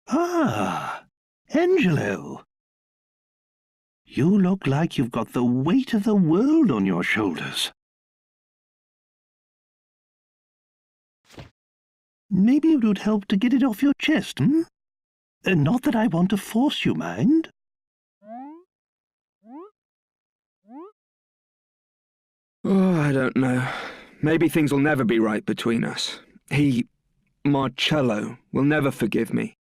Ah, Angelo. You look like you've got the weight of the world on your shoulders. Maybe it would help to get it off your chest, hmm? Not that I want to force you, mind. Oh, I don't know. Maybe things will never be right between us. Marcello, will never forgive me.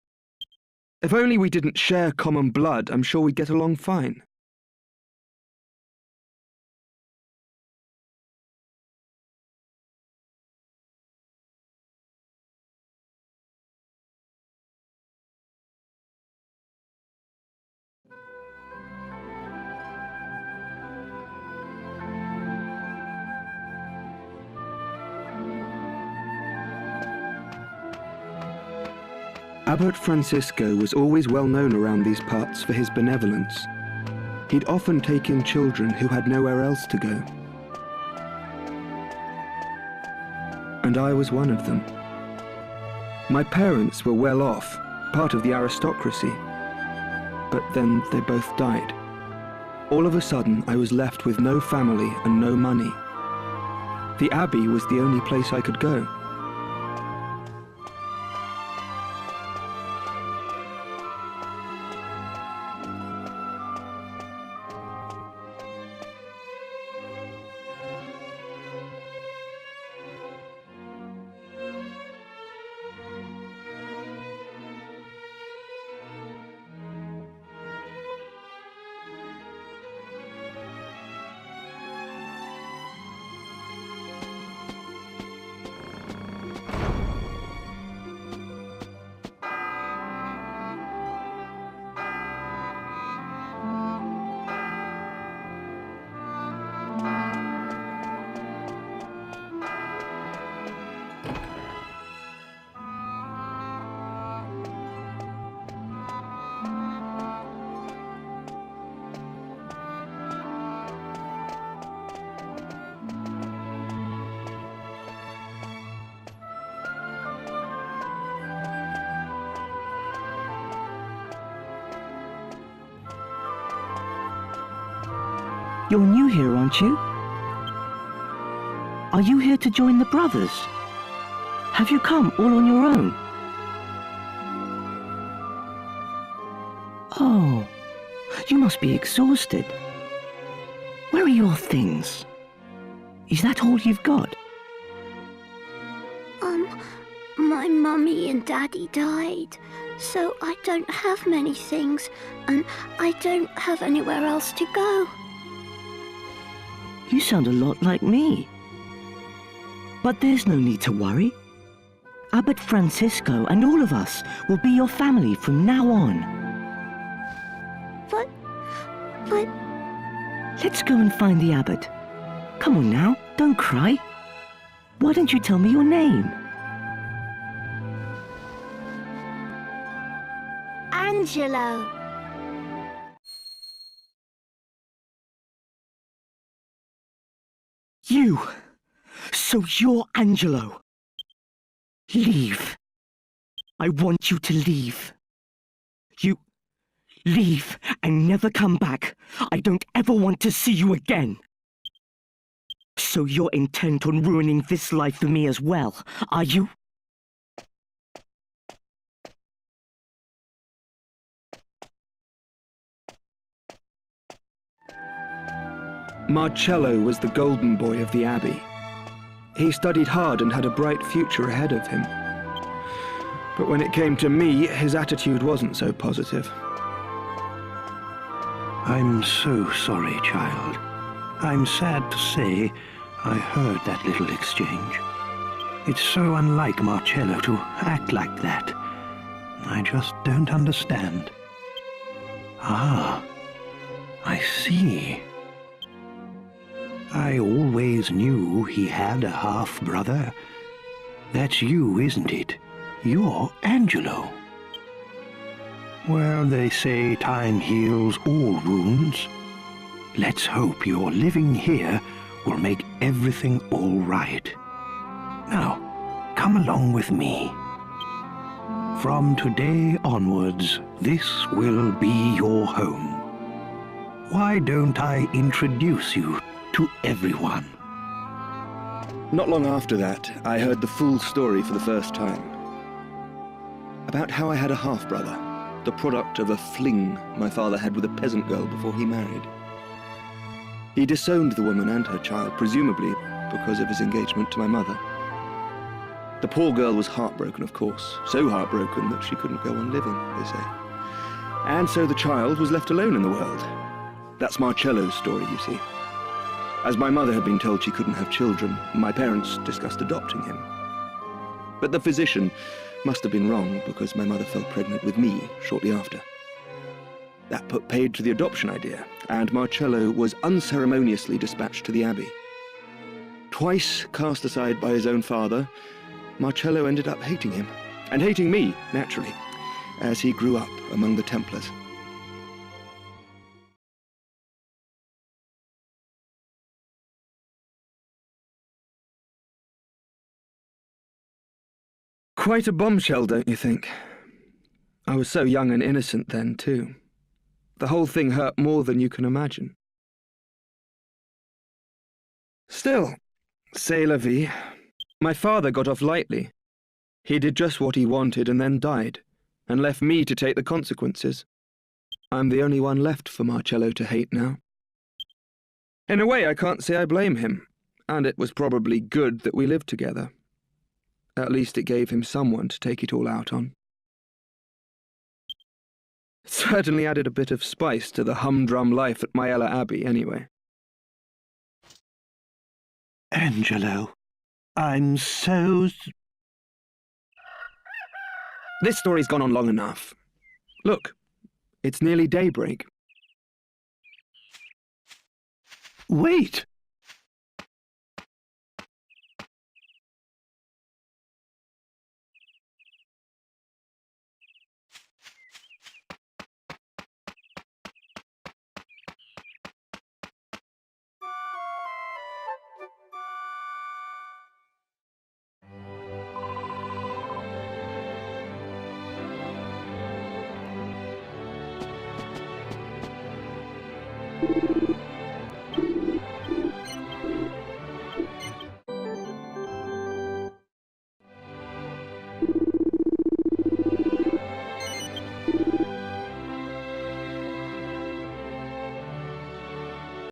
If only we didn't share common blood, I'm sure we'd get along fine. Abbot Francisco was always well known around these parts for his benevolence. He'd often take in children who had nowhere else to go. And I was one of them. My parents were well off, part of the aristocracy. But then they both died. All of a sudden, I was left with no family and no money. The Abbey was the only place I could go. You're new here, aren't you? Are you here to join the brothers? Have you come all on your own? Oh, you must be exhausted. Where are your things? Is that all you've got? My mummy and daddy died, so I don't have many things, and I don't have anywhere else to go. You sound a lot like me. But there's no need to worry. Abbot Francisco and all of us will be your family from now on. But... Let's go and find the abbot. Come on now, don't cry. Why don't you tell me your name? Angelo. You! So you're Angelo. Leave. I want you to leave. You... leave and never come back. I don't ever want to see you again. So you're intent on ruining this life for me as well, are you? Marcello was the golden boy of the Abbey. He studied hard and had a bright future ahead of him. But when it came to me, his attitude wasn't so positive. I'm so sorry, child. I'm sad to say I heard that little exchange. It's so unlike Marcello to act like that. I just don't understand. Ah, I see. I always knew he had a half-brother. That's you, isn't it? You're Angelo. Well, they say time heals all wounds. Let's hope your living here will make everything all right. Now, come along with me. From today onwards, this will be your home. Why don't I introduce you to everyone? Not long after that, I heard the full story for the first time. About how I had a half-brother, the product of a fling my father had with a peasant girl before he married. He disowned the woman and her child, presumably because of his engagement to my mother. The poor girl was heartbroken, of course, so heartbroken that she couldn't go on living, they say. And so the child was left alone in the world. That's Marcello's story, you see. As my mother had been told she couldn't have children, my parents discussed adopting him. But the physician must have been wrong, because my mother fell pregnant with me shortly after. That put paid to the adoption idea, and Marcello was unceremoniously dispatched to the abbey. Twice cast aside by his own father, Marcello ended up hating him, and hating me, naturally, as he grew up among the Templars. Quite a bombshell, don't you think? I was so young and innocent then, too. The whole thing hurt more than you can imagine. Still, c'est la vie. My father got off lightly. He did just what he wanted and then died, and left me to take the consequences. I'm the only one left for Marcello to hate now. In a way, I can't say I blame him, and it was probably good that we lived together. At least it gave him someone to take it all out on. It certainly added a bit of spice to the humdrum life at Myella Abbey, anyway. Angelo, I'm so... This story's gone on long enough. Look, it's nearly daybreak. Wait!